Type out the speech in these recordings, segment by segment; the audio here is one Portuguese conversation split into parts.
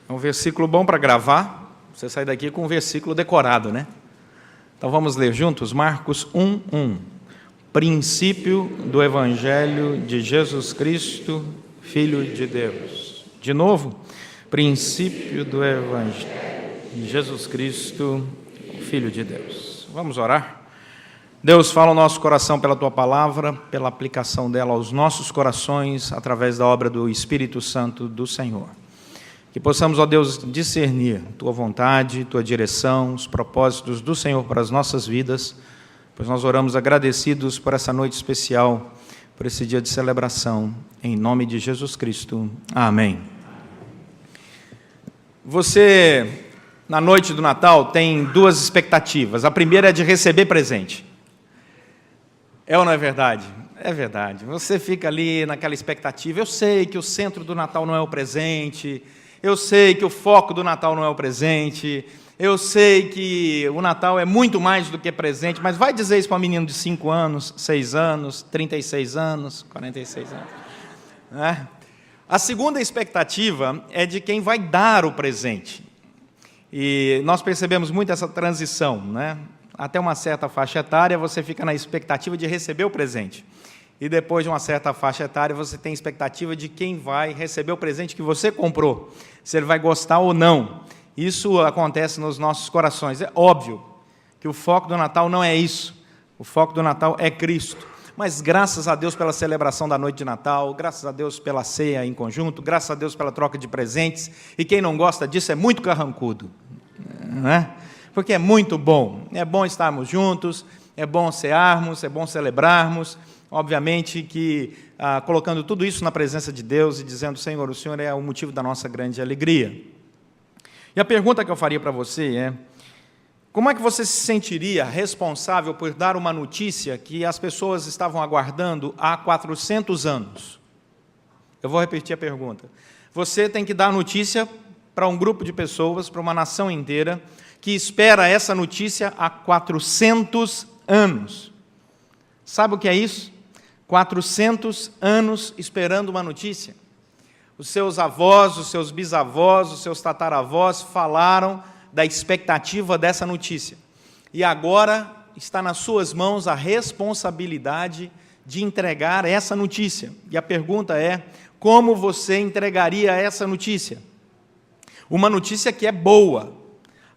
É um versículo bom para gravar. Você sai daqui com um versículo decorado, né? Então vamos ler juntos Marcos 1:1. Princípio do Evangelho de Jesus Cristo, Filho de Deus. De novo, princípio do Evangelho de Jesus Cristo, Filho de Deus. Vamos orar? Deus, fala o nosso coração pela Tua Palavra, pela aplicação dela aos nossos corações, através da obra do Espírito Santo do Senhor. Que possamos, ó Deus, discernir Tua vontade, Tua direção, os propósitos do Senhor para as nossas vidas, pois nós oramos agradecidos por essa noite especial, por esse dia de celebração, em nome de Jesus Cristo. Amém. Você, na noite do Natal, tem duas expectativas. A primeira é de receber presente. É ou não é verdade? É verdade. Você fica ali naquela expectativa. Eu sei que o centro do Natal não é o presente. Eu sei que o foco do Natal não é o presente. Eu sei que o Natal é muito mais do que presente. Mas vai dizer isso para um menino de 5 anos, 6 anos, 36 anos, 46 anos. Né? A segunda expectativa é de quem vai dar o presente. E nós percebemos muito essa transição, né? Até uma certa faixa etária, você fica na expectativa de receber o presente. E depois de uma certa faixa etária, você tem expectativa de quem vai receber o presente que você comprou, se ele vai gostar ou não. Isso acontece nos nossos corações. É óbvio que o foco do Natal não é isso. O foco do Natal é Cristo. Mas graças a Deus pela celebração da noite de Natal, graças a Deus pela ceia em conjunto, graças a Deus pela troca de presentes. E quem não gosta disso é muito carrancudo, não é? Porque é muito bom. É bom estarmos juntos, é bom cearmos, é bom celebrarmos. Obviamente que colocando tudo isso na presença de Deus e dizendo, Senhor, o Senhor é o motivo da nossa grande alegria. E a pergunta que eu faria para você é, como é que você se sentiria responsável por dar uma notícia que as pessoas estavam aguardando há 400 anos? Eu vou repetir a pergunta. Você tem que dar notícia para um grupo de pessoas, para uma nação inteira, que espera essa notícia há 400 anos. Sabe o que é isso? 400 anos esperando uma notícia. Os seus avós, os seus bisavós, os seus tataravós falaram da expectativa dessa notícia. E agora está nas suas mãos a responsabilidade de entregar essa notícia. E a pergunta é, como você entregaria essa notícia? Uma notícia que é boa,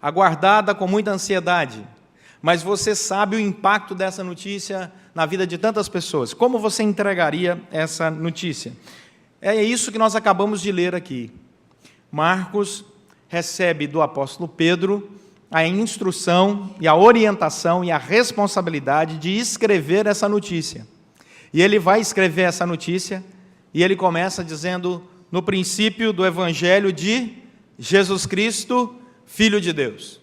aguardada com muita ansiedade, mas você sabe o impacto dessa notícia na vida de tantas pessoas. Como você entregaria essa notícia? É isso que nós acabamos de ler aqui. Marcos recebe do apóstolo Pedro a instrução e a orientação e a responsabilidade de escrever essa notícia. E ele vai escrever essa notícia e ele começa dizendo, no princípio do Evangelho de Jesus Cristo, Filho de Deus.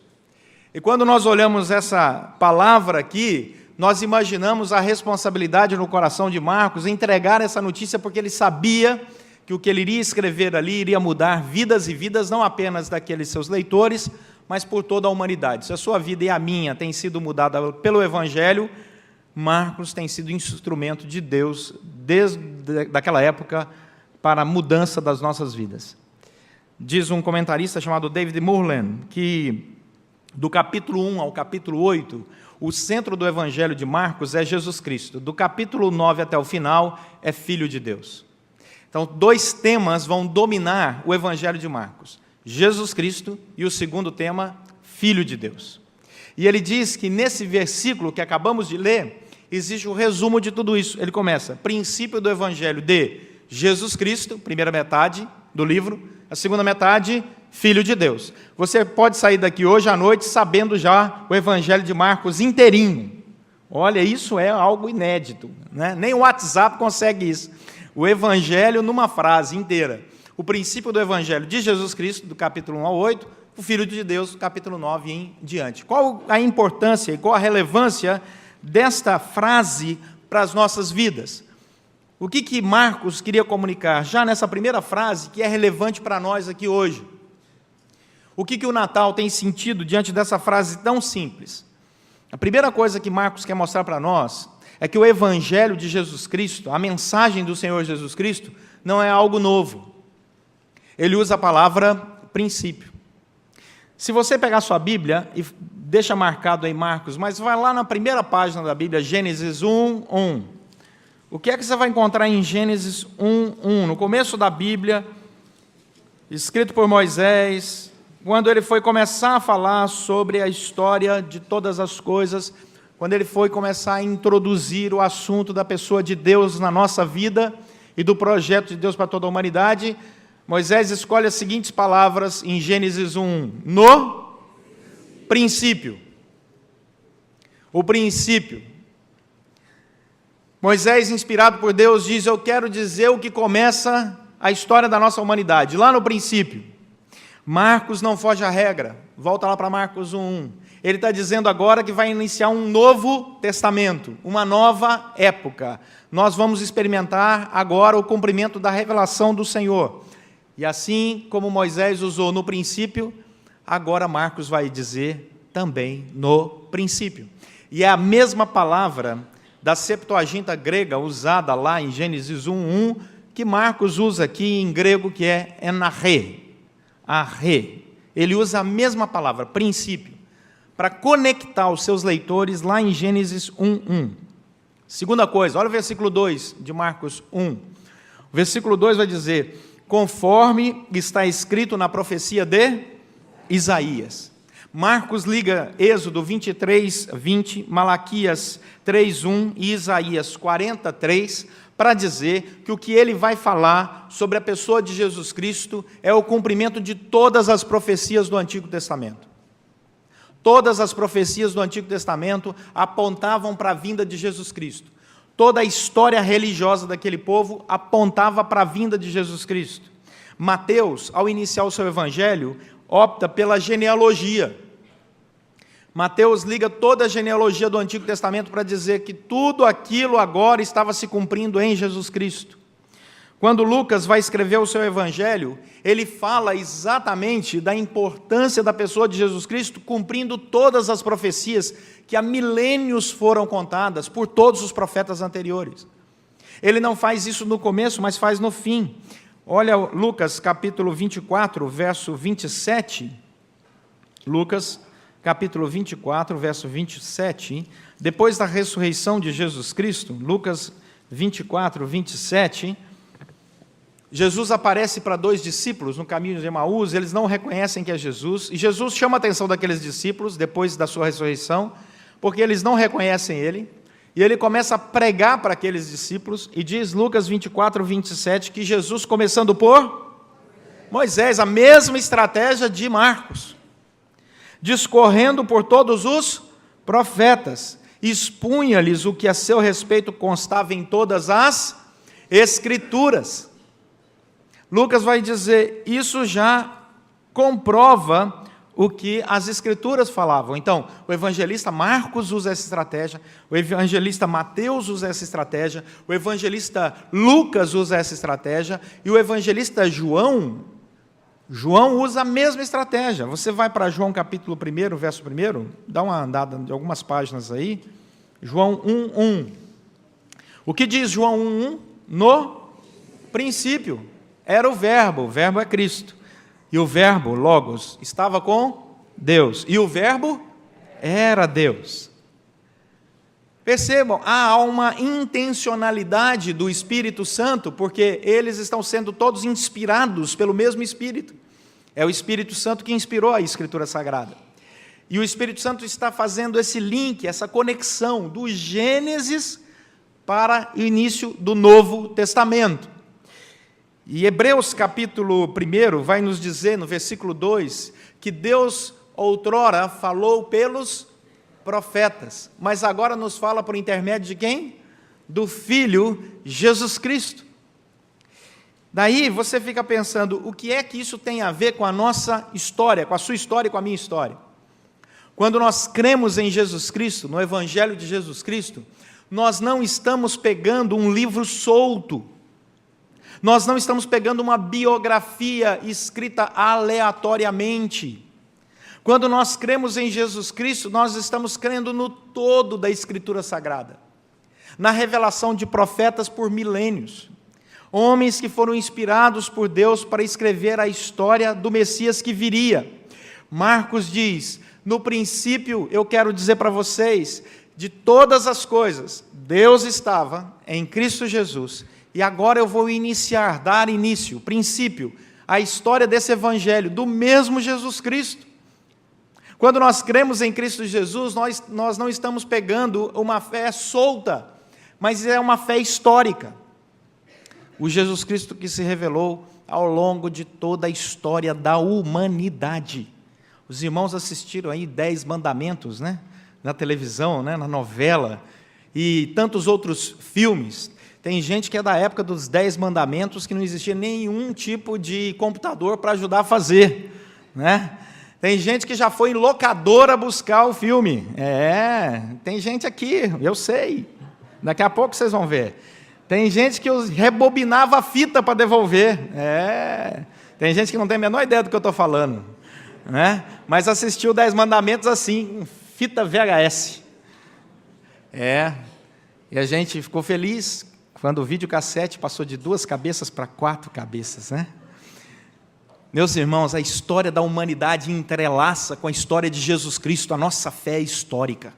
E quando nós olhamos essa palavra aqui, nós imaginamos a responsabilidade no coração de Marcos em entregar essa notícia, porque ele sabia que o que ele iria escrever ali iria mudar vidas e vidas, não apenas daqueles seus leitores, mas por toda a humanidade. Se a sua vida e a minha tem sido mudada pelo Evangelho, Marcos tem sido instrumento de Deus, desde aquela época, para a mudança das nossas vidas. Diz um comentarista chamado David Murlen, que do capítulo 1 ao capítulo 8, o centro do Evangelho de Marcos é Jesus Cristo. Do capítulo 9 até o final, é Filho de Deus. Então, 2 temas vão dominar o Evangelho de Marcos. Jesus Cristo e o segundo tema, Filho de Deus. E ele diz que nesse versículo que acabamos de ler, existe o resumo de tudo isso. Ele começa, princípio do Evangelho de Jesus Cristo, primeira metade do livro, a segunda metade, Filho de Deus. Você pode sair daqui hoje à noite sabendo já o Evangelho de Marcos inteirinho. Olha, isso é algo inédito, né? Nem o WhatsApp consegue isso. O Evangelho numa frase inteira. O princípio do Evangelho de Jesus Cristo, do capítulo 1 ao 8, o Filho de Deus, do capítulo 9 em diante. Qual a importância e qual a relevância desta frase para as nossas vidas? O que Marcos queria comunicar já nessa primeira frase, que é relevante para nós aqui hoje? O que o Natal tem sentido diante dessa frase tão simples? A primeira coisa que Marcos quer mostrar para nós é que o Evangelho de Jesus Cristo, a mensagem do Senhor Jesus Cristo, não é algo novo. Ele usa a palavra princípio. Se você pegar sua Bíblia e deixa marcado aí Marcos, mas vai lá na primeira página da Bíblia, Gênesis 1:1. O que é que você vai encontrar em Gênesis 1:1? No começo da Bíblia, escrito por Moisés, quando ele foi começar a falar sobre a história de todas as coisas, quando ele foi começar a introduzir o assunto da pessoa de Deus na nossa vida e do projeto de Deus para toda a humanidade, Moisés escolhe as seguintes palavras em Gênesis 1:1. No princípio. O princípio. Moisés, inspirado por Deus, diz: eu quero dizer o que começa a história da nossa humanidade, lá no princípio. Marcos não foge à regra. Volta lá para Marcos 1:1. Ele está dizendo agora que vai iniciar um novo testamento, uma nova época. Nós vamos experimentar agora o cumprimento da revelação do Senhor. E assim como Moisés usou no princípio, agora Marcos vai dizer também no princípio. E é a mesma palavra da Septuaginta grega usada lá em Gênesis 1:1, que Marcos usa aqui em grego, que é enarre. Arre. Ele usa a mesma palavra, princípio, para conectar os seus leitores lá em Gênesis 1:1. Segunda coisa, olha o versículo 2 de Marcos 1. O versículo 2 vai dizer: conforme está escrito na profecia de Isaías. Marcos liga Êxodo 23:20, Malaquias 3:1 e Isaías 43, para dizer que o que ele vai falar sobre a pessoa de Jesus Cristo é o cumprimento de todas as profecias do Antigo Testamento. Todas as profecias do Antigo Testamento apontavam para a vinda de Jesus Cristo. Toda a história religiosa daquele povo apontava para a vinda de Jesus Cristo. Mateus, ao iniciar o seu evangelho, opta pela genealogia. Mateus liga toda a genealogia do Antigo Testamento para dizer que tudo aquilo agora estava se cumprindo em Jesus Cristo. Quando Lucas vai escrever o seu evangelho, ele fala exatamente da importância da pessoa de Jesus Cristo, cumprindo todas as profecias que há milênios foram contadas por todos os profetas anteriores. Ele não faz isso no começo, mas faz no fim. Olha Lucas capítulo 24, verso 27. Lucas capítulo 24, verso 27. Depois da ressurreição de Jesus Cristo, Lucas 24, 27... Jesus aparece para 2 discípulos no caminho de Emaús, eles não reconhecem que é Jesus, e Jesus chama a atenção daqueles discípulos, depois da sua ressurreição, porque eles não reconhecem ele, e ele começa a pregar para aqueles discípulos, e diz Lucas 24, 27, que Jesus, começando por Moisés, a mesma estratégia de Marcos, discorrendo por todos os profetas, expunha-lhes o que a seu respeito constava em todas as Escrituras. Lucas vai dizer, isso já comprova o que as Escrituras falavam. Então, o evangelista Marcos usa essa estratégia, o evangelista Mateus usa essa estratégia, o evangelista Lucas usa essa estratégia, e o evangelista João usa a mesma estratégia. Você vai para João capítulo 1, verso 1, dá uma andada de algumas páginas aí, João 1:1. O que diz João 1:1? No princípio era o verbo é Cristo. E o verbo, Logos, estava com Deus. E o verbo era Deus. Percebam, há uma intencionalidade do Espírito Santo, porque eles estão sendo todos inspirados pelo mesmo Espírito. É o Espírito Santo que inspirou a Escritura Sagrada. E o Espírito Santo está fazendo esse link, essa conexão do Gênesis para o início do Novo Testamento. E Hebreus capítulo 1 vai nos dizer, no versículo 2, que Deus outrora falou pelos profetas, mas agora nos fala por intermédio de quem? Do Filho Jesus Cristo. Daí você fica pensando, o que é que isso tem a ver com a nossa história, com a sua história e com a minha história? Quando nós cremos em Jesus Cristo, no Evangelho de Jesus Cristo, nós não estamos pegando um livro solto, nós não estamos pegando uma biografia escrita aleatoriamente. Quando nós cremos em Jesus Cristo, nós estamos crendo no todo da Escritura Sagrada, na revelação de profetas por milênios, homens que foram inspirados por Deus para escrever a história do Messias que viria. Marcos diz: no princípio, eu quero dizer para vocês, de todas as coisas, Deus estava em Cristo Jesus, e agora eu vou dar início, princípio, à história desse evangelho, do mesmo Jesus Cristo. Quando nós cremos em Cristo Jesus, nós não estamos pegando uma fé solta, mas é uma fé histórica. O Jesus Cristo que se revelou ao longo de toda a história da humanidade. Os irmãos assistiram aí 10 Mandamentos, né? Na televisão, né? Na novela, e tantos outros filmes. Tem gente que é da época dos 10 Mandamentos, que não existia nenhum tipo de computador para ajudar a fazer, né? Tem gente que já foi em locadora buscar o filme. Tem gente aqui, eu sei. Daqui a pouco vocês vão ver. Tem gente que rebobinava a fita para devolver. Tem gente que não tem a menor ideia do que eu estou falando, né? Mas assistiu 10 Mandamentos assim, fita VHS. E a gente ficou feliz quando o videocassete passou de 2 cabeças para 4 cabeças, né? Meus irmãos, a história da humanidade entrelaça com a história de Jesus Cristo. A nossa fé é histórica.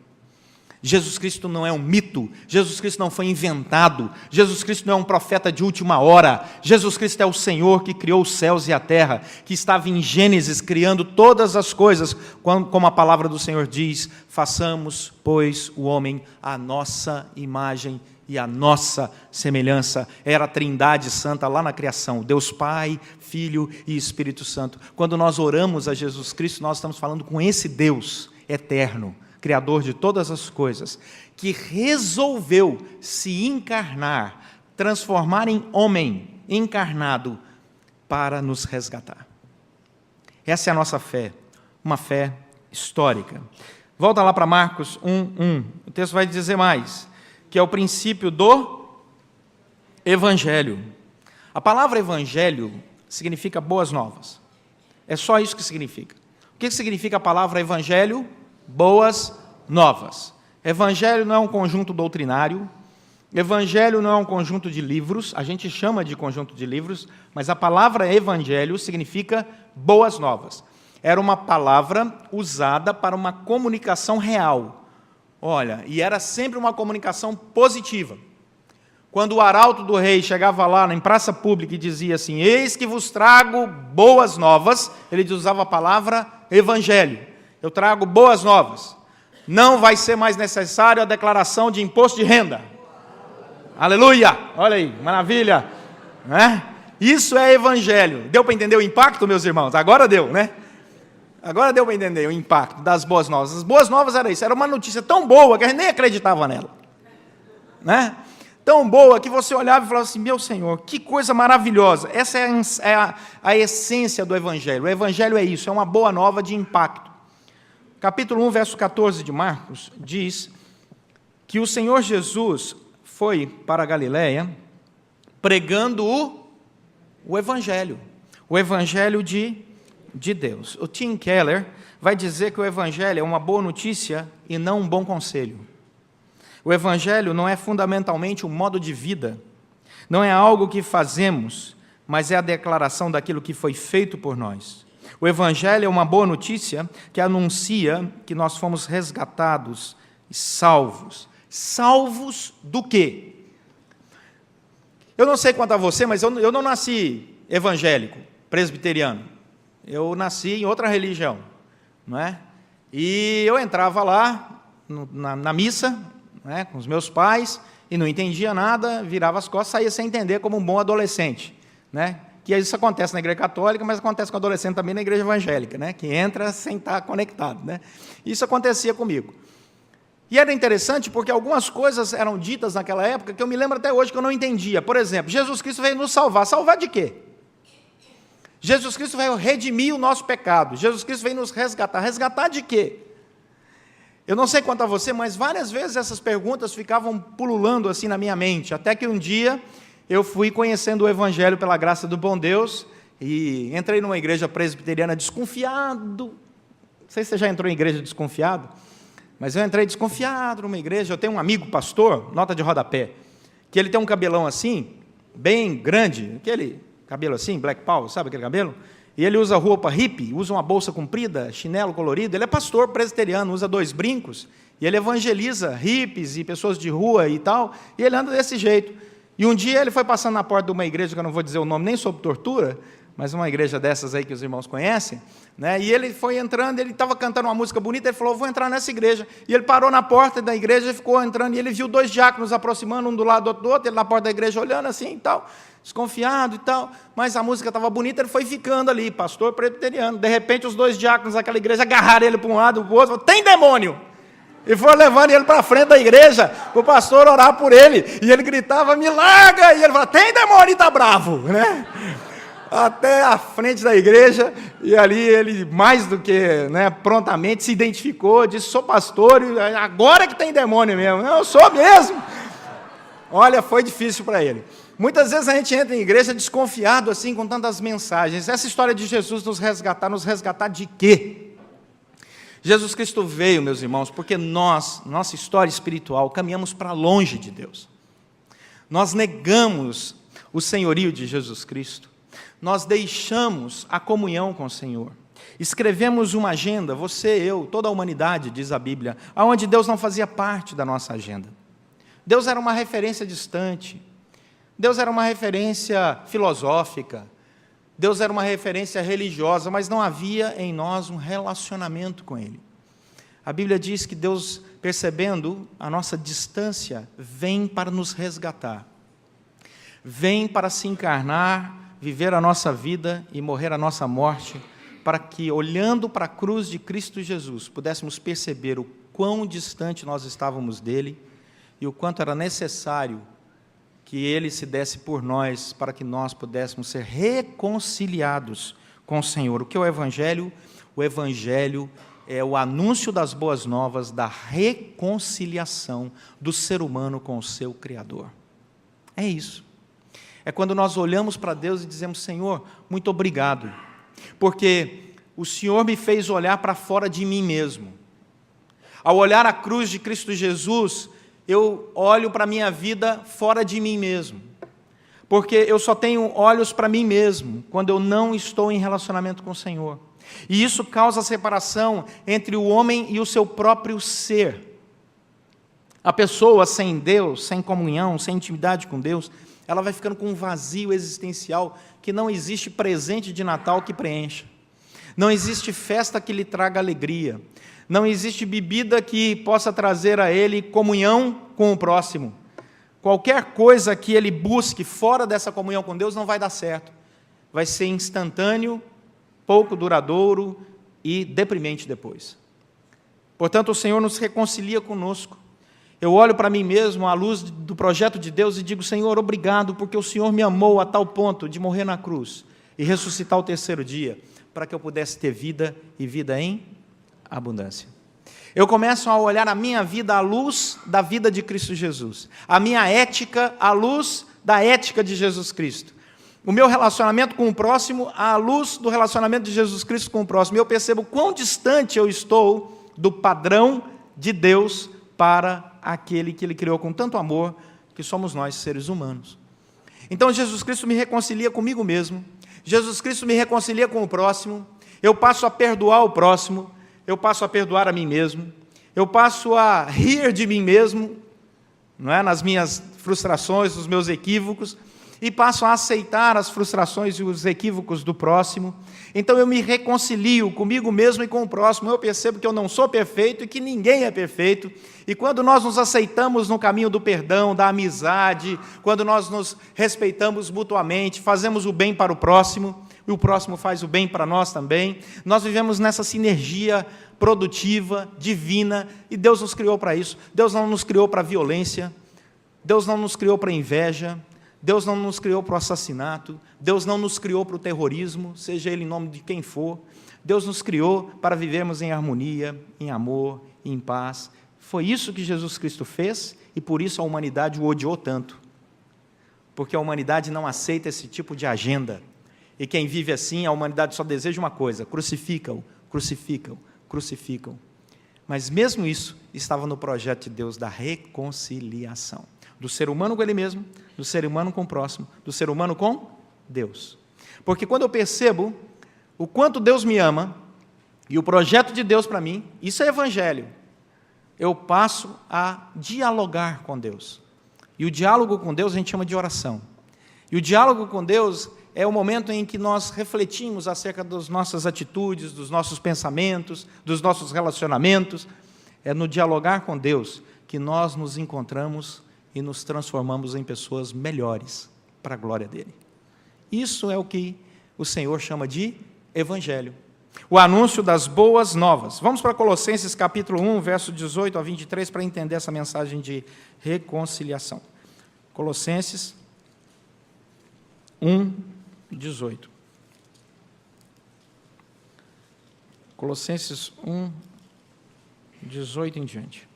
Jesus Cristo não é um mito, Jesus Cristo não foi inventado, Jesus Cristo não é um profeta de última hora, Jesus Cristo é o Senhor que criou os céus e a terra, que estava em Gênesis criando todas as coisas, como a palavra do Senhor diz: façamos, pois, o homem à nossa imagem e à nossa semelhança. Era a Trindade Santa lá na criação, Deus Pai, Filho e Espírito Santo. Quando nós oramos a Jesus Cristo, nós estamos falando com esse Deus eterno, Criador de todas as coisas, que resolveu se encarnar, transformar em homem encarnado para nos resgatar. Essa é a nossa fé, uma fé histórica. Volta lá para Marcos 1:1. O texto vai dizer mais, que é o princípio do Evangelho. A palavra Evangelho significa boas novas. É só isso que significa. O que significa a palavra Evangelho? Boas novas. Evangelho não é um conjunto doutrinário, Evangelho não é um conjunto de livros, a gente chama de conjunto de livros, mas a palavra Evangelho significa boas novas. Era uma palavra usada para uma comunicação real. Olha, e era sempre uma comunicação positiva. Quando o arauto do rei chegava lá em praça pública e dizia assim: eis que vos trago boas novas, ele usava a palavra Evangelho. Eu trago boas novas. Não vai ser mais necessário a declaração de imposto de renda. Aleluia! Olha aí, maravilha! Né? Isso é Evangelho. Deu para entender o impacto, meus irmãos? Agora deu, né? Agora deu para entender o impacto das boas novas. As boas novas era isso. Era uma notícia tão boa que a gente nem acreditava nela. Né? Tão boa que você olhava e falava assim: meu Senhor, que coisa maravilhosa. Essa é a essência do Evangelho. O Evangelho é isso, é uma boa nova de impacto. Capítulo 1, verso 14 de Marcos, diz que o Senhor Jesus foi para a Galileia pregando o Evangelho de Deus. O Tim Keller vai dizer que o Evangelho é uma boa notícia e não um bom conselho. O Evangelho não é fundamentalmente um modo de vida, não é algo que fazemos, mas é a declaração daquilo que foi feito por nós. O Evangelho é uma boa notícia que anuncia que nós fomos resgatados e salvos. Salvos do quê? Eu não sei quanto a você, mas eu não nasci evangélico, presbiteriano. Eu nasci em outra religião, não é? E eu entrava lá na missa, não é, com os meus pais, e não entendia nada, virava as costas, saía sem entender como um bom adolescente, né? Que isso acontece na igreja católica, mas acontece com adolescente também na igreja evangélica, né? Que entra sem estar conectado, né? Isso acontecia comigo. E era interessante porque algumas coisas eram ditas naquela época que eu me lembro até hoje que eu não entendia. Por exemplo, Jesus Cristo veio nos salvar. Salvar de quê? Jesus Cristo veio redimir o nosso pecado. Jesus Cristo veio nos resgatar. Resgatar de quê? Eu não sei quanto a você, mas várias vezes essas perguntas ficavam pululando assim na minha mente, até que um dia eu fui conhecendo o Evangelho pela graça do bom Deus e entrei numa igreja presbiteriana desconfiado. Não sei se você já entrou em igreja desconfiado, mas eu entrei desconfiado numa igreja. Eu tenho um amigo pastor, nota de rodapé, que ele tem um cabelão assim, bem grande, aquele cabelo assim, Black Power, sabe aquele cabelo? E ele usa roupa hippie, usa uma bolsa comprida, chinelo colorido. Ele é pastor presbiteriano, usa 2 brincos, e ele evangeliza hippies e pessoas de rua e tal, e ele anda desse jeito. E um dia ele foi passando na porta de uma igreja, que eu não vou dizer o nome nem sob tortura, mas uma igreja dessas aí que os irmãos conhecem, né? E ele foi entrando, ele estava cantando uma música bonita, ele falou, vou entrar nessa igreja. E ele parou na porta da igreja e ficou entrando, e ele viu 2 diáconos aproximando, um do lado do outro, ele na porta da igreja olhando assim e tal, desconfiado e tal, mas a música estava bonita, ele foi ficando ali, pastor presbiteriano. De repente os 2 diáconos daquela igreja agarraram ele para um lado, para o outro, falaram, tem demônio! E foram levando ele para frente da igreja, para o pastor orar por ele, e ele gritava, me larga! E ele falava, tem demônio, e está bravo, né? Até a frente da igreja, e ali ele, mais do que, né, prontamente, se identificou, disse, sou pastor, e agora que tem demônio mesmo. Eu sou mesmo. Olha, foi difícil para ele. Muitas vezes a gente entra em igreja desconfiado, assim, com tantas mensagens. Essa história de Jesus nos resgatar de quê? Jesus Cristo veio, meus irmãos, porque nós, nossa história espiritual, caminhamos para longe de Deus. Nós negamos o senhorio de Jesus Cristo. Nós deixamos a comunhão com o Senhor. Escrevemos uma agenda, você, eu, toda a humanidade, diz a Bíblia, onde Deus não fazia parte da nossa agenda. Deus era uma referência distante. Deus era uma referência filosófica. Deus era uma referência religiosa, mas não havia em nós um relacionamento com Ele. A Bíblia diz que Deus, percebendo a nossa distância, vem para nos resgatar. Vem para se encarnar, viver a nossa vida e morrer a nossa morte, para que, olhando para a cruz de Cristo Jesus, pudéssemos perceber o quão distante nós estávamos dEle e o quanto era necessário que Ele se desse por nós, para que nós pudéssemos ser reconciliados com o Senhor. O que é o Evangelho? O Evangelho é o anúncio das boas novas, da reconciliação do ser humano com o seu Criador. É isso. É quando nós olhamos para Deus e dizemos, Senhor, muito obrigado, porque o Senhor me fez olhar para fora de mim mesmo. Ao olhar a cruz de Cristo Jesus, eu olho para a minha vida fora de mim mesmo, porque eu só tenho olhos para mim mesmo, quando eu não estou em relacionamento com o Senhor. E isso causa separação entre o homem e o seu próprio ser. A pessoa sem Deus, sem comunhão, sem intimidade com Deus, ela vai ficando com um vazio existencial que não existe presente de Natal que preencha. Não existe festa que lhe traga alegria. Não existe bebida que possa trazer a ele comunhão com o próximo. Qualquer coisa que ele busque fora dessa comunhão com Deus não vai dar certo. Vai ser instantâneo, pouco duradouro e deprimente depois. Portanto, o Senhor nos reconcilia conosco. Eu olho para mim mesmo à luz do projeto de Deus e digo, Senhor, obrigado, porque o Senhor me amou a tal ponto de morrer na cruz e ressuscitar ao 3º dia, para que eu pudesse ter vida e vida em abundância. Eu começo a olhar a minha vida à luz da vida de Cristo Jesus, a minha ética à luz da ética de Jesus Cristo, o meu relacionamento com o próximo à luz do relacionamento de Jesus Cristo com o próximo. E eu percebo quão distante eu estou do padrão de Deus para aquele que Ele criou com tanto amor, que somos nós, seres humanos. Então, Jesus Cristo me reconcilia comigo mesmo, Jesus Cristo me reconcilia com o próximo, eu passo a perdoar o próximo, eu passo a perdoar a mim mesmo, eu passo a rir de mim mesmo, não é? Nas minhas frustrações, nos meus equívocos, e passo a aceitar as frustrações e os equívocos do próximo. Então eu me reconcilio comigo mesmo e com o próximo. Eu percebo que eu não sou perfeito e que ninguém é perfeito. E quando nós nos aceitamos no caminho do perdão, da amizade, quando nós nos respeitamos mutuamente, fazemos o bem para o próximo, e o próximo faz o bem para nós também, nós vivemos nessa sinergia produtiva, divina, e Deus nos criou para isso. Deus não nos criou para a violência, Deus não nos criou para a inveja, Deus não nos criou para o assassinato, Deus não nos criou para o terrorismo, seja ele em nome de quem for. Deus nos criou para vivermos em harmonia, em amor, em paz. Foi isso que Jesus Cristo fez e por isso a humanidade o odiou tanto. Porque a humanidade não aceita esse tipo de agenda. E quem vive assim, a humanidade só deseja uma coisa: crucificam, crucificam, crucificam. Mas mesmo isso estava no projeto de Deus da reconciliação do ser humano com ele mesmo, do ser humano com o próximo, do ser humano com Deus. Porque quando eu percebo o quanto Deus me ama e o projeto de Deus para mim, isso é evangelho. Eu passo a dialogar com Deus. E o diálogo com Deus a gente chama de oração. E o diálogo com Deus é o momento em que nós refletimos acerca das nossas atitudes, dos nossos pensamentos, dos nossos relacionamentos. É no dialogar com Deus que nós nos encontramos e nos transformamos em pessoas melhores para a glória dele. Isso é o que o Senhor chama de evangelho. O anúncio das boas novas. Vamos para Colossenses capítulo 1, verso 18 a 23, para entender essa mensagem de reconciliação. Colossenses 1, 18. Colossenses 1, 18 em diante.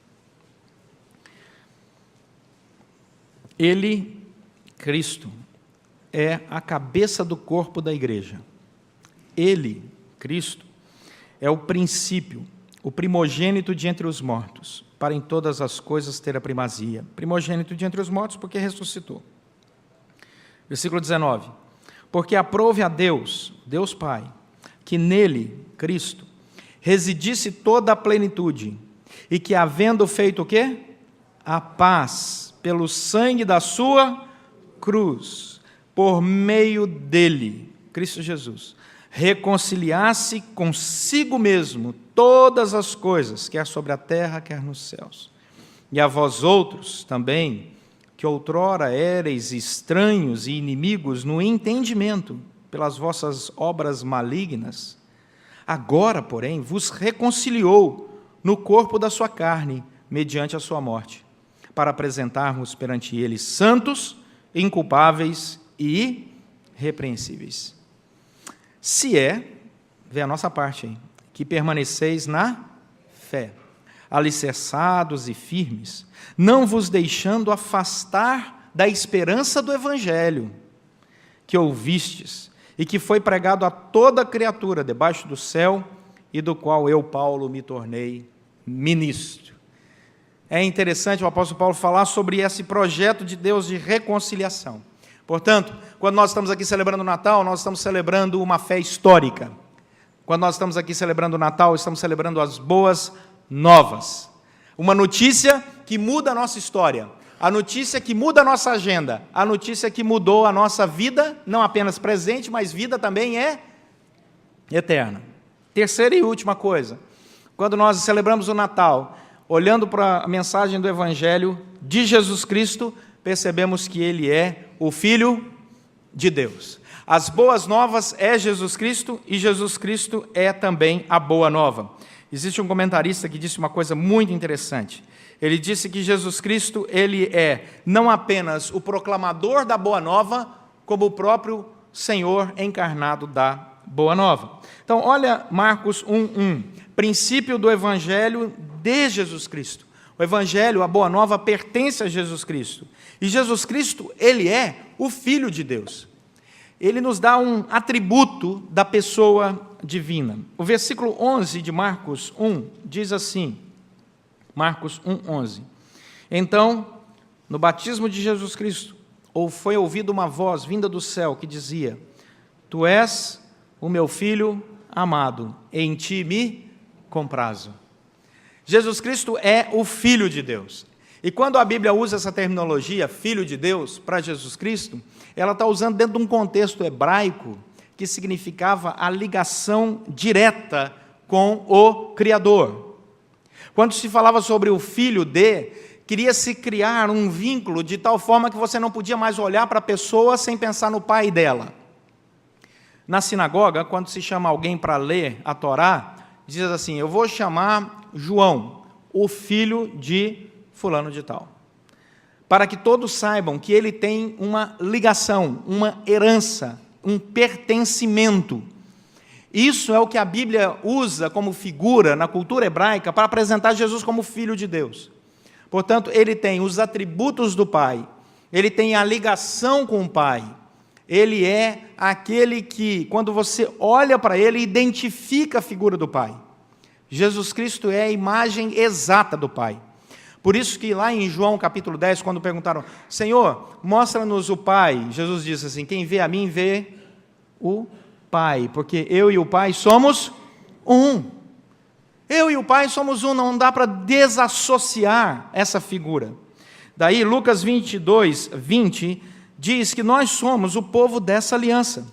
Ele, Cristo, é a cabeça do corpo da igreja. Ele, Cristo, é o princípio, o primogênito de entre os mortos, para em todas as coisas ter a primazia. Primogênito de entre os mortos, porque ressuscitou. Versículo 19. Porque aprouve a Deus, Deus Pai, que nele, Cristo, residisse toda a plenitude, e que havendo feito o quê? A paz, pelo sangue da sua cruz, por meio dele, Cristo Jesus, reconciliasse consigo mesmo todas as coisas, quer sobre a terra, quer nos céus. E a vós outros também, que outrora éreis estranhos e inimigos no entendimento, pelas vossas obras malignas, agora, porém, vos reconciliou no corpo da sua carne, mediante a sua morte, para apresentarmos perante ele santos, inculpáveis e irrepreensíveis. Se vê a nossa parte aí, que permaneceis na fé, alicerçados e firmes, não vos deixando afastar da esperança do evangelho, que ouvistes, e que foi pregado a toda criatura debaixo do céu, e do qual eu, Paulo, me tornei ministro. É interessante o apóstolo Paulo falar sobre esse projeto de Deus de reconciliação. Portanto, quando nós estamos aqui celebrando o Natal, nós estamos celebrando uma fé histórica. Quando nós estamos aqui celebrando o Natal, estamos celebrando as boas novas. Uma notícia que muda a nossa história, a notícia que muda a nossa agenda, a notícia que mudou a nossa vida, não apenas presente, mas vida também é eterna. Terceira e última coisa, quando nós celebramos o Natal, olhando para a mensagem do Evangelho de Jesus Cristo, percebemos que Ele é o Filho de Deus. As boas novas é Jesus Cristo e Jesus Cristo é também a boa nova. Existe um comentarista que disse uma coisa muito interessante. Ele disse que Jesus Cristo, ele é não apenas o proclamador da boa nova, como o próprio Senhor encarnado da boa nova. Então, olha Marcos 1:1, princípio do Evangelho de Jesus Cristo. O Evangelho, a boa nova, pertence a Jesus Cristo. E Jesus Cristo, ele é o Filho de Deus. Ele nos dá um atributo da pessoa divina. O versículo 11 de Marcos 1 diz assim, Marcos 1:11. Então, no batismo de Jesus Cristo, foi ouvida uma voz vinda do céu que dizia: Tu és o meu Filho amado, em ti me comprazo. Jesus Cristo é o Filho de Deus. E quando a Bíblia usa essa terminologia, Filho de Deus, para Jesus Cristo, ela está usando dentro de um contexto hebraico que significava a ligação direta com o Criador. Quando se falava sobre o filho queria-se criar um vínculo de tal forma que você não podia mais olhar para a pessoa sem pensar no pai dela. Na sinagoga, quando se chama alguém para ler a Torá, diz assim: eu vou chamar João, o filho de fulano de tal, para que todos saibam que ele tem uma ligação, uma herança, um pertencimento. Isso é o que a Bíblia usa como figura na cultura hebraica para apresentar Jesus como Filho de Deus. Portanto, ele tem os atributos do Pai, ele tem a ligação com o Pai, ele é aquele que, quando você olha para ele, identifica a figura do Pai. Jesus Cristo é a imagem exata do Pai. Por isso que lá em João capítulo 10, quando perguntaram, Senhor, mostra-nos o Pai, Jesus disse assim, quem vê a mim vê o Pai, porque eu e o Pai somos um. Eu e o Pai somos um, não dá para desassociar essa figura. Daí Lucas 22, 20, diz que nós somos o povo dessa aliança.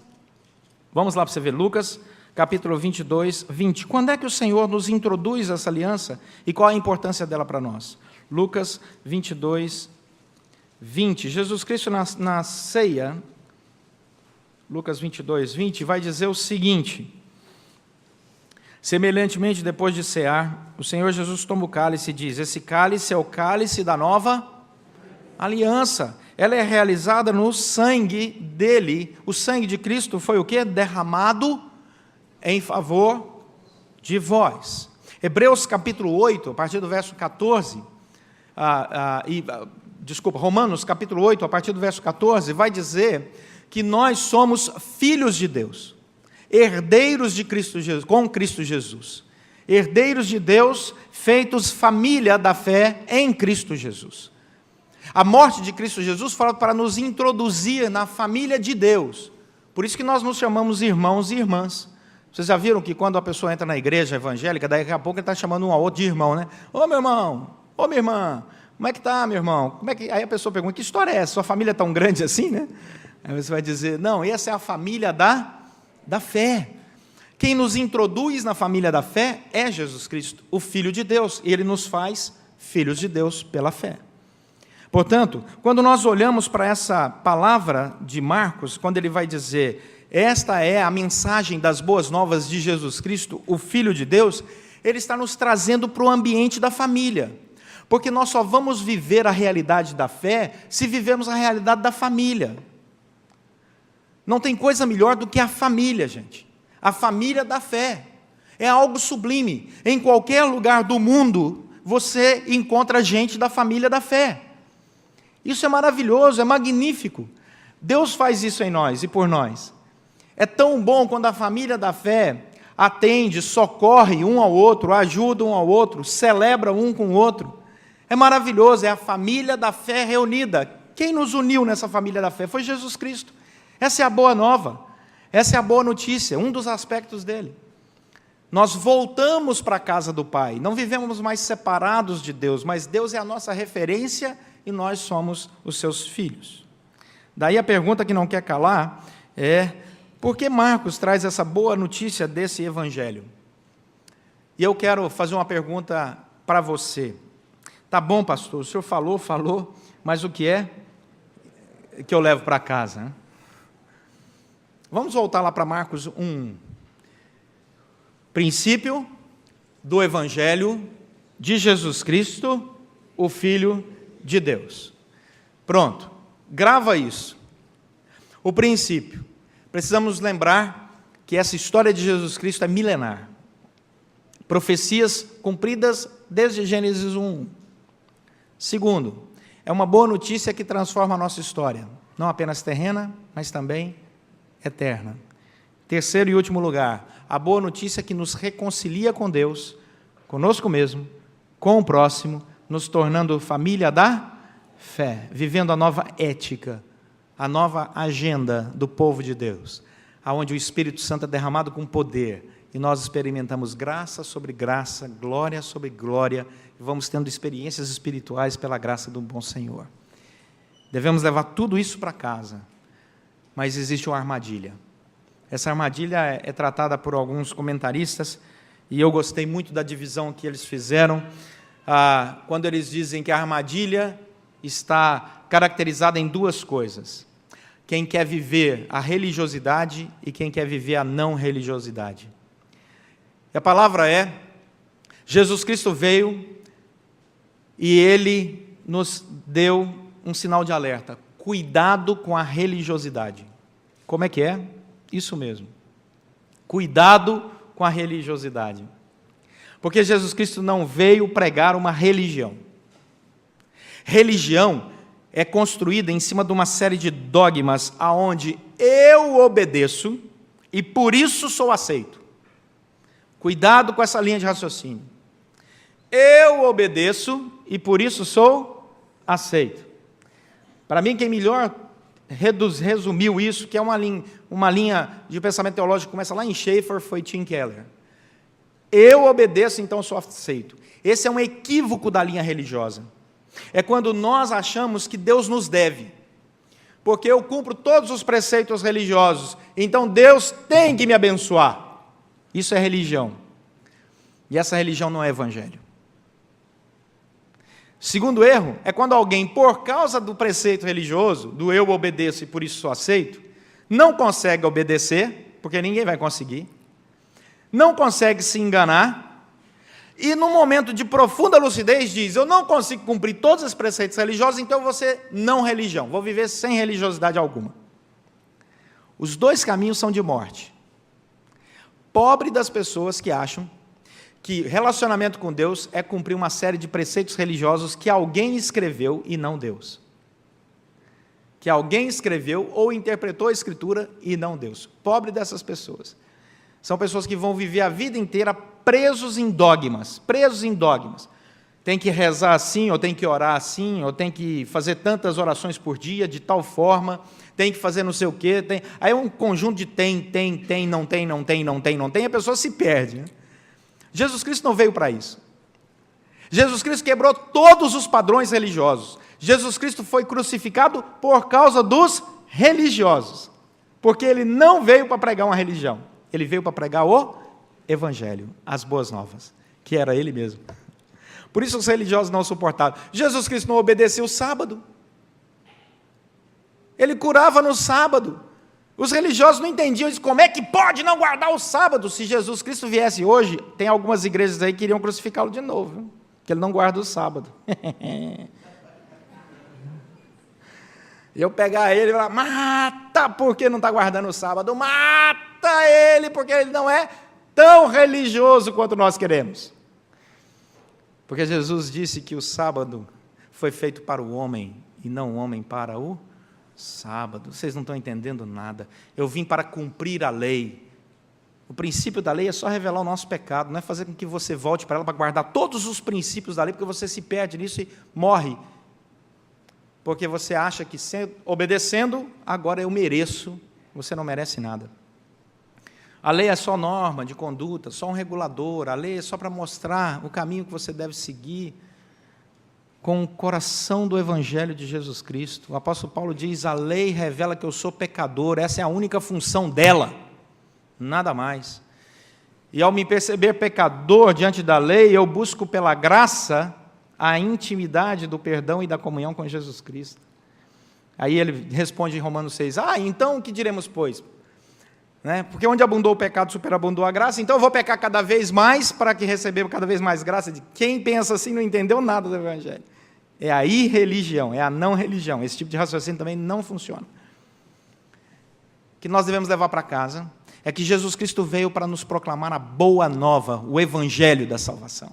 Vamos lá para você ver, Lucas capítulo 22, 20. Quando é que o Senhor nos introduz essa aliança e qual a importância dela para nós? Lucas 22, 20. Jesus Cristo na ceia, Lucas 22, 20, vai dizer o seguinte: semelhantemente, depois de cear, o Senhor Jesus toma o cálice e diz, esse cálice é o cálice da nova aliança. Ela é realizada no sangue dele. O sangue de Cristo foi o quê? Derramado em favor de vós. Hebreus capítulo 8, a partir do verso 14, Romanos capítulo 8, a partir do verso 14, vai dizer que nós somos filhos de Deus, herdeiros de Cristo Jesus, com Cristo Jesus, herdeiros de Deus, feitos família da fé em Cristo Jesus. A morte de Cristo Jesus foi para nos introduzir na família de Deus. Por isso que nós nos chamamos irmãos e irmãs. Vocês já viram que quando a pessoa entra na igreja evangélica, daqui a pouco ele está chamando um ao outro de irmão, né? Ô meu irmão, ô minha irmã, como é que está, meu irmão? Como é que... Aí a pessoa pergunta, que história é essa? Sua família é tão grande assim, né? Aí você vai dizer, não, essa é a família da fé. Quem nos introduz na família da fé é Jesus Cristo, o Filho de Deus, e Ele nos faz filhos de Deus pela fé. Portanto, quando nós olhamos para essa palavra de Marcos, quando ele vai dizer, esta é a mensagem das boas novas de Jesus Cristo, o Filho de Deus, ele está nos trazendo para o ambiente da família, porque nós só vamos viver a realidade da fé se vivemos a realidade da família. Não tem coisa melhor do que a família, gente. A família da fé. É algo sublime. Em qualquer lugar do mundo, você encontra gente da família da fé. Isso é maravilhoso, é magnífico. Deus faz isso em nós e por nós. É tão bom quando a família da fé atende, socorre um ao outro, ajuda um ao outro, celebra um com o outro. É maravilhoso, é a família da fé reunida. Quem nos uniu nessa família da fé foi Jesus Cristo. Essa é a boa nova, essa é a boa notícia, um dos aspectos dele. Nós voltamos para a casa do Pai, não vivemos mais separados de Deus, mas Deus é a nossa referência e nós somos os seus filhos. Daí a pergunta que não quer calar é, por que Marcos traz essa boa notícia desse evangelho? E eu quero fazer uma pergunta para você. Tá bom, pastor, o senhor falou, mas o que é que eu levo para casa, né? Vamos voltar lá para Marcos 1. Princípio do Evangelho de Jesus Cristo, o Filho de Deus. Pronto, grava isso. O princípio. Precisamos lembrar que essa história de Jesus Cristo é milenar. Profecias cumpridas desde Gênesis 1. Segundo, é uma boa notícia que transforma a nossa história, não apenas terrena, mas também eterna. Terceiro e último lugar, a boa notícia que nos reconcilia com Deus, conosco mesmo, com o próximo, nos tornando família da fé, vivendo a nova ética, a nova agenda do povo de Deus, aonde o Espírito Santo é derramado com poder, e nós experimentamos graça sobre graça, glória sobre glória, e vamos tendo experiências espirituais pela graça do bom Senhor. Devemos levar tudo isso para casa, mas existe uma armadilha. Essa armadilha é tratada por alguns comentaristas, e eu gostei muito da divisão que eles fizeram, quando eles dizem que a armadilha está caracterizada em duas coisas: quem quer viver a religiosidade e quem quer viver a não religiosidade. E a palavra é, Jesus Cristo veio e Ele nos deu um sinal de alerta: cuidado com a religiosidade. Como é que é? Isso mesmo. Cuidado com a religiosidade. Porque Jesus Cristo não veio pregar uma religião. Religião é construída em cima de uma série de dogmas aonde eu obedeço e por isso sou aceito. Cuidado com essa linha de raciocínio. Eu obedeço e por isso sou aceito. Para mim, quem melhor resumiu isso, que é uma linha de pensamento teológico que começa lá em Schaeffer, foi Tim Keller. Eu obedeço, então sou aceito. Esse é um equívoco da linha religiosa. É quando nós achamos que Deus nos deve, porque eu cumpro todos os preceitos religiosos, então Deus tem que me abençoar. Isso é religião. E essa religião não é evangelho. Segundo erro é quando alguém, por causa do preceito religioso, do eu obedeço e por isso sou aceito, não consegue obedecer, porque ninguém vai conseguir, não consegue se enganar, e num momento de profunda lucidez diz, eu não consigo cumprir todos os preceitos religiosos, então eu vou ser não religião, vou viver sem religiosidade alguma. Os dois caminhos são de morte. Pobre das pessoas que acham que relacionamento com Deus é cumprir uma série de preceitos religiosos que alguém escreveu e não Deus. Que alguém escreveu ou interpretou a Escritura e não Deus. Pobre dessas pessoas. São pessoas que vão viver a vida inteira presos em dogmas. Tem que rezar assim, ou tem que orar assim, ou tem que fazer tantas orações por dia, de tal forma, tem que fazer não sei o quê. Aí é um conjunto de não tem, a pessoa se perde, né? Jesus Cristo não veio para isso. Jesus Cristo quebrou todos os padrões religiosos. Jesus Cristo foi crucificado por causa dos religiosos, porque Ele não veio para pregar uma religião, Ele veio para pregar o Evangelho, as boas novas, que era Ele mesmo. Por isso os religiosos não suportavam. Jesus Cristo não obedecia o sábado. Ele curava no sábado. Os religiosos não entendiam isso. Como é que pode não guardar o sábado? Se Jesus Cristo viesse hoje, tem algumas igrejas aí que iriam crucificá-lo de novo, viu? Porque ele não guarda o sábado. E eu pegar ele e falar, mata porque não está guardando o sábado, mata ele porque ele não é tão religioso quanto nós queremos. Porque Jesus disse que o sábado foi feito para o homem e não o homem para o sábado. Vocês não estão entendendo nada. Eu vim para cumprir a lei. O princípio da lei é só revelar o nosso pecado, não é fazer com que você volte para ela para guardar todos os princípios da lei, porque você se perde nisso e morre. Porque você acha que obedecendo, agora eu mereço. Você não merece nada. A lei é só norma de conduta, só um regulador. A lei é só para mostrar o caminho que você deve seguir, com o coração do Evangelho de Jesus Cristo. O apóstolo Paulo diz, a lei revela que eu sou pecador, essa é a única função dela, nada mais. E ao me perceber pecador diante da lei, eu busco pela graça a intimidade do perdão e da comunhão com Jesus Cristo. Aí ele responde em Romanos 6, então o que diremos, pois? Né? Porque onde abundou o pecado, superabundou a graça, então eu vou pecar cada vez mais para que receber cada vez mais graça. Quem pensa assim não entendeu nada do Evangelho. É a irreligião, é a não religião. Esse tipo de raciocínio também não funciona. O que nós devemos levar para casa é que Jesus Cristo veio para nos proclamar a boa nova, o Evangelho da salvação.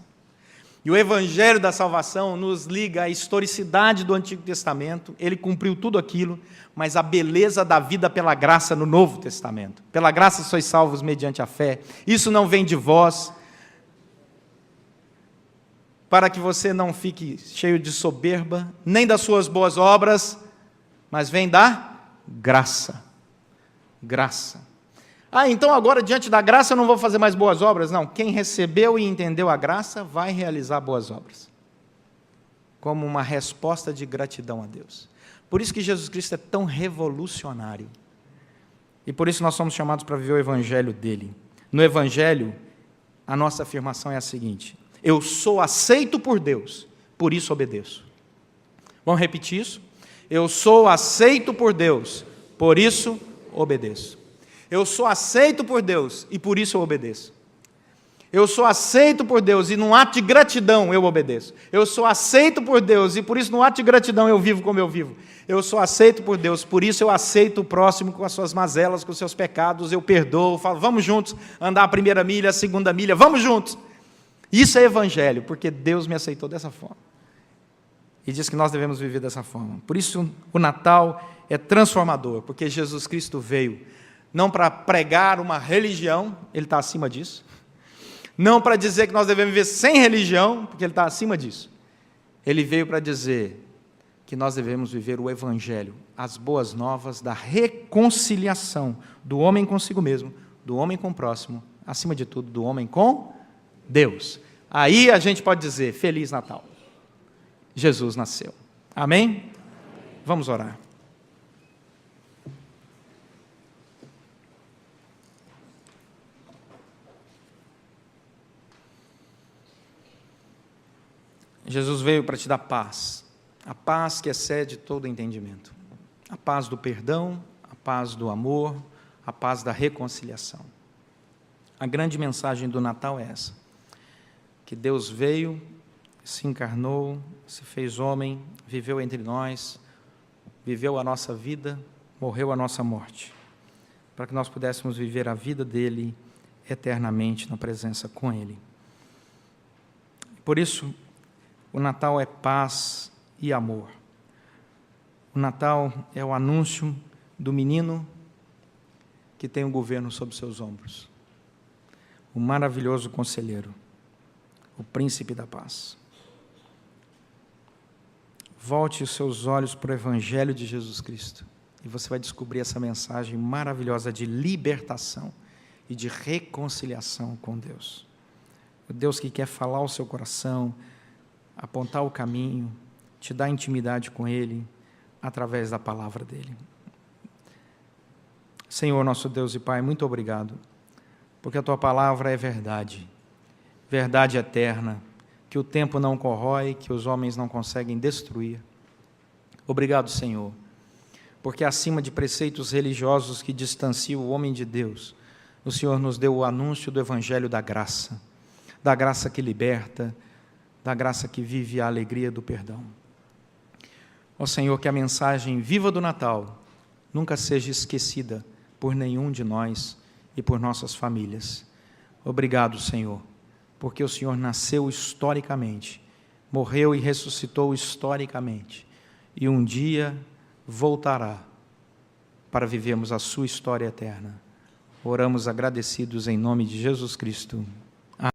E o Evangelho da salvação nos liga à historicidade do Antigo Testamento, ele cumpriu tudo aquilo, mas a beleza da vida pela graça no Novo Testamento. Pela graça sois salvos mediante a fé. Isso não vem de vós, para que você não fique cheio de soberba, nem das suas boas obras, mas vem da graça. Graça. Então agora, diante da graça, eu não vou fazer mais boas obras? Não, quem recebeu e entendeu a graça, vai realizar boas obras, como uma resposta de gratidão a Deus. Por isso que Jesus Cristo é tão revolucionário, e por isso nós somos chamados para viver o Evangelho dele. No Evangelho, a nossa afirmação é a seguinte, eu sou aceito por Deus, por isso obedeço. Vamos repetir isso? Eu sou aceito por Deus, por isso obedeço. Eu sou aceito por Deus e por isso eu obedeço. Eu sou aceito por Deus e num ato de gratidão eu obedeço. Eu sou aceito por Deus e por isso num ato de gratidão eu vivo como eu vivo. Eu sou aceito por Deus, por isso eu aceito o próximo com as suas mazelas, com os seus pecados, eu perdoo, falo, vamos juntos andar a primeira milha, a segunda milha, vamos juntos. Isso é evangelho, porque Deus me aceitou dessa forma. E diz que nós devemos viver dessa forma. Por isso o Natal é transformador, porque Jesus Cristo veio não para pregar uma religião, Ele está acima disso, não para dizer que nós devemos viver sem religião, porque Ele está acima disso. Ele veio para dizer que nós devemos viver o Evangelho, as boas novas da reconciliação do homem consigo mesmo, do homem com o próximo, acima de tudo, do homem com Deus. Aí a gente pode dizer, Feliz Natal. Jesus nasceu. Amém? Vamos orar. Jesus veio para te dar paz, a paz que excede todo entendimento, a paz do perdão, a paz do amor, a paz da reconciliação. A grande mensagem do Natal é essa, que Deus veio, se encarnou, se fez homem, viveu entre nós, viveu a nossa vida, morreu a nossa morte, para que nós pudéssemos viver a vida dele eternamente na presença com ele. Por isso, o Natal é paz e amor. O Natal é o anúncio do menino que tem o governo sob seus ombros. O maravilhoso conselheiro, o príncipe da paz. Volte os seus olhos para o Evangelho de Jesus Cristo e você vai descobrir essa mensagem maravilhosa de libertação e de reconciliação com Deus. O Deus que quer falar ao seu coração, apontar o caminho, te dar intimidade com Ele, através da palavra dEle. Senhor, nosso Deus e Pai, muito obrigado, porque a Tua palavra é verdade, verdade eterna, que o tempo não corrói, que os homens não conseguem destruir. Obrigado, Senhor, porque acima de preceitos religiosos que distanciam o homem de Deus, o Senhor nos deu o anúncio do Evangelho da graça que liberta, da graça que vive a alegria do perdão. Ó Senhor, que a mensagem viva do Natal nunca seja esquecida por nenhum de nós e por nossas famílias. Obrigado, Senhor, porque o Senhor nasceu historicamente, morreu e ressuscitou historicamente, e um dia voltará para vivermos a sua história eterna. Oramos agradecidos em nome de Jesus Cristo.